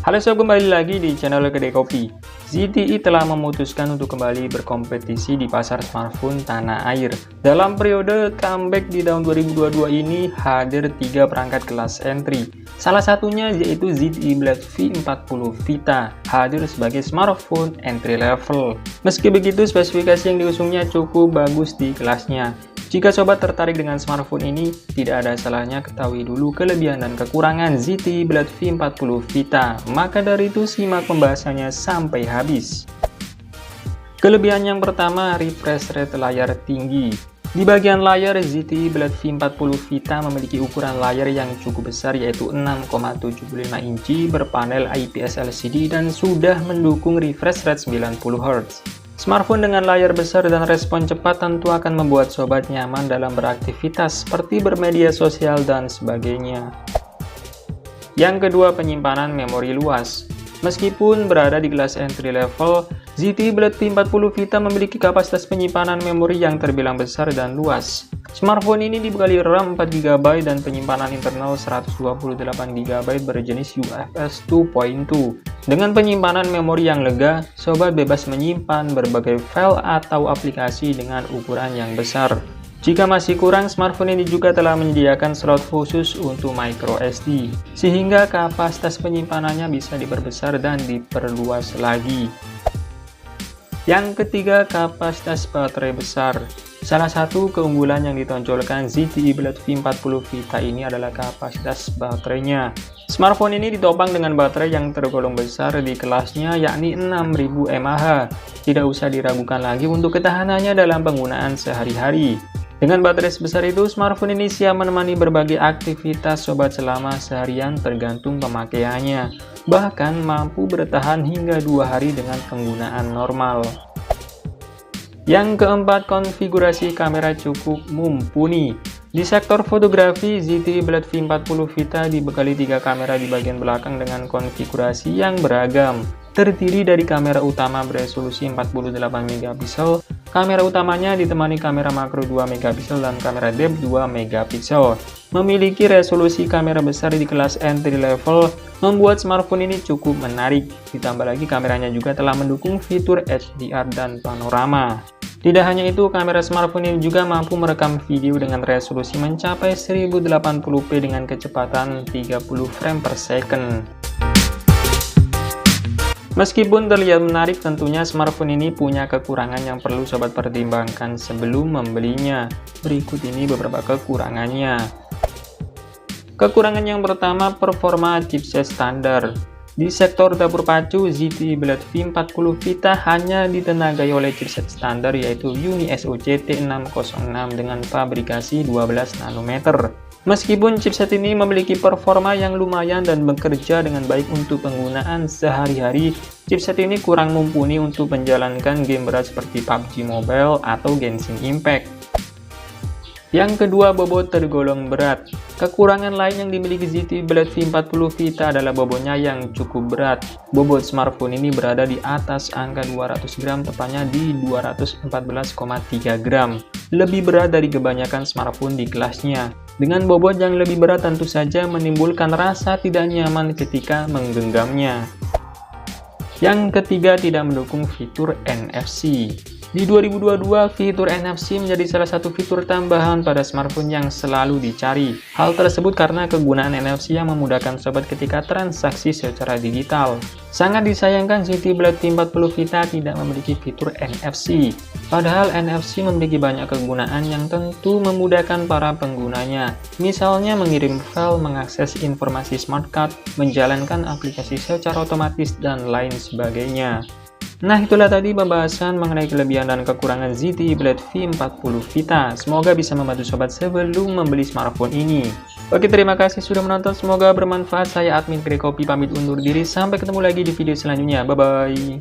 Halo sob, kembali lagi di channel Kedai Kopi. ZTE telah memutuskan untuk kembali berkompetisi di pasar smartphone tanah air. Dalam periode comeback di tahun 2022 ini hadir 3 perangkat kelas entry. Salah satunya yaitu ZTE Blade V40 Vita, hadir sebagai smartphone entry level. Meski begitu, spesifikasi yang diusungnya cukup bagus di kelasnya. Jika sobat tertarik dengan smartphone ini, tidak ada salahnya ketahui dulu kelebihan dan kekurangan ZTE Blade V40 Vita. Maka dari itu simak pembahasannya sampai habis. Kelebihan yang pertama, refresh rate layar tinggi. Di bagian layar, ZTE Blade V40 Vita memiliki ukuran layar yang cukup besar yaitu 6,75 inci berpanel IPS LCD dan sudah mendukung refresh rate 90 Hz. Smartphone dengan layar besar dan respon cepat tentu akan membuat sobat nyaman dalam beraktivitas seperti bermedia sosial dan sebagainya. Yang kedua, penyimpanan memori luas. Meskipun berada di kelas entry level, ZTE Blade V40 Vita memiliki kapasitas penyimpanan memori yang terbilang besar dan luas. Smartphone ini dibekali RAM 4GB dan penyimpanan internal 128GB berjenis UFS 2.2. Dengan penyimpanan memori yang lega, sobat bebas menyimpan berbagai file atau aplikasi dengan ukuran yang besar. Jika masih kurang, smartphone ini juga telah menyediakan slot khusus untuk microSD, sehingga kapasitas penyimpanannya bisa diperbesar dan diperluas lagi. Yang ketiga, kapasitas baterai besar. Salah satu keunggulan yang ditonjolkan ZTE Blade V40 Vita ini adalah kapasitas baterainya. Smartphone ini ditopang dengan baterai yang tergolong besar di kelasnya yakni 6000 mAh. Tidak usah diragukan lagi untuk ketahanannya dalam penggunaan sehari-hari. Dengan baterai sebesar itu, smartphone ini siap menemani berbagai aktivitas sobat selama seharian tergantung pemakaiannya. Bahkan mampu bertahan hingga 2 hari dengan penggunaan normal. Yang keempat, konfigurasi kamera cukup mumpuni. Di sektor fotografi, ZTE Blade V40 Vita dibekali 3 kamera di bagian belakang dengan konfigurasi yang beragam. Terdiri dari kamera utama beresolusi 48MP, kamera utamanya ditemani kamera makro 2MP dan kamera depth 2MP. Memiliki resolusi kamera besar di kelas entry level, membuat smartphone ini cukup menarik. Ditambah lagi kameranya juga telah mendukung fitur HDR dan panorama. Tidak hanya itu, kamera smartphone ini juga mampu merekam video dengan resolusi mencapai 1080p dengan kecepatan 30 frame per second. Meskipun terlihat menarik, tentunya smartphone ini punya kekurangan yang perlu sobat pertimbangkan sebelum membelinya. Berikut ini beberapa kekurangannya. Kekurangan yang pertama, performa chipset standar. Di sektor dapur pacu, ZTE Blade V40 Vita hanya ditenagai oleh chipset standar yaitu UniSoC T606 dengan fabrikasi 12 nanometer. Meskipun chipset ini memiliki performa yang lumayan dan bekerja dengan baik untuk penggunaan sehari-hari, chipset ini kurang mumpuni untuk menjalankan game berat seperti PUBG Mobile atau Genshin Impact. Yang kedua, bobot tergolong berat. Kekurangan lain yang dimiliki ZTE Blade V40 Vita adalah bobotnya yang cukup berat. Bobot smartphone ini berada di atas angka 200 gram, tepatnya di 214,3 gram. Lebih berat dari kebanyakan smartphone di kelasnya. Dengan bobot yang lebih berat tentu saja menimbulkan rasa tidak nyaman ketika menggenggamnya. Yang ketiga, tidak mendukung fitur NFC. Di 2022, fitur NFC menjadi salah satu fitur tambahan pada smartphone yang selalu dicari. Hal tersebut karena kegunaan NFC yang memudahkan sobat ketika transaksi secara digital. Sangat disayangkan ZTE Blade V40 Vita tidak memiliki fitur NFC. Padahal NFC memiliki banyak kegunaan yang tentu memudahkan para penggunanya. Misalnya mengirim file, mengakses informasi smart card, menjalankan aplikasi secara otomatis, dan lain sebagainya. Nah, itulah tadi pembahasan mengenai kelebihan dan kekurangan ZTE Blade V40 Vita. Semoga bisa membantu sobat sebelum membeli smartphone ini. Oke, terima kasih sudah menonton. Semoga bermanfaat. Saya admin Kedai Kopi pamit undur diri. Sampai ketemu lagi di video selanjutnya. Bye-bye.